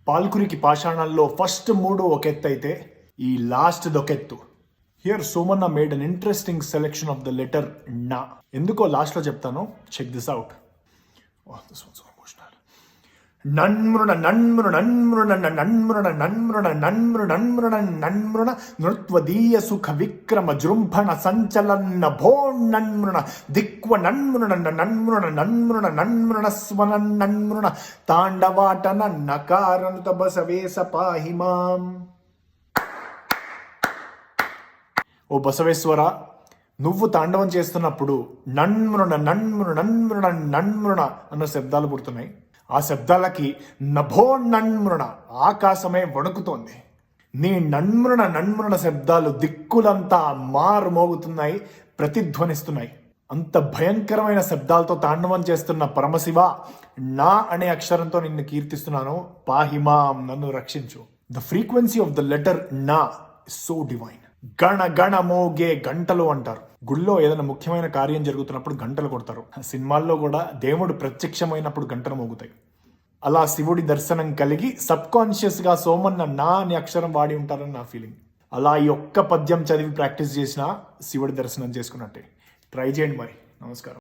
Palkuriki పాషాణాల్లో first 3 ఒక ఎత్తు అయితే ఈ లాస్ట్ దొకెత్తు. Here Somanna made an interesting selection of the letter నా. ఎందుకో లాస్ట్ లో చెప్తాను, చెక్ దిస్ అవుట్. నన్మృణ నన్మృణ నన్మృణ నన్మృణ నన్మృణ నన్మృణ నన్మృణ నన్మృణ నృత్వదీయ సుఖ విక్రమ జృంభణ సంచలన భో నన్మృణ దిక్వ నన్మృణ నన్మృణ నన్మృణ నన్మృణ స్వన నన్మృణ తాండవాటన నకారనుత బసవేశ పాహి మాం. ఓ బసవేశ్వర, నువ్వు తాండవం చేస్తున్నప్పుడు నన్మృణ నన్మృణ నన్మృణ నన్మృణ అన్న శబ్దాలు పుడుతున్నాయి. ఆ శబ్దాలకి నభో నన్మృణ ఆకాశమే వణుకుతోంది. నీ నన్మృణ నన్మృణ శబ్దాలు దిక్కులంతా మారుమోగుతున్నాయి, ప్రతిధ్వనిస్తున్నాయి. అంత భయంకరమైన శబ్దాలతో తాండవం చేస్తున్న పరమశివ, నా అనే అక్షరంతో నిన్ను కీర్తిస్తున్నాను. పాహిమాం, నన్ను రక్షించు. The frequency of the letter నా ఇస్ సో డివైన్. గణ గణ మోగే గంటలు అంటారు. గుళ్ళో ఏదైనా ముఖ్యమైన కార్యం జరుగుతున్నప్పుడు గంటలు కొడతారు. సినిమాల్లో కూడా దేవుడు ప్రత్యక్షమైనప్పుడు గంటలు మోగుతాయి. అలా శివుడి దర్శనం కలిగి సబ్ కాన్షియస్ గా సోమన్న నా అనే అక్షరం వాడి ఉంటారని నా ఫీలింగ్. అలా ఈ ఒక్క పద్యం చదివి ప్రాక్టీస్ చేసినా శివుడి దర్శనం చేసుకున్నట్టే. ట్రై చేయండి మరి. నమస్కారం.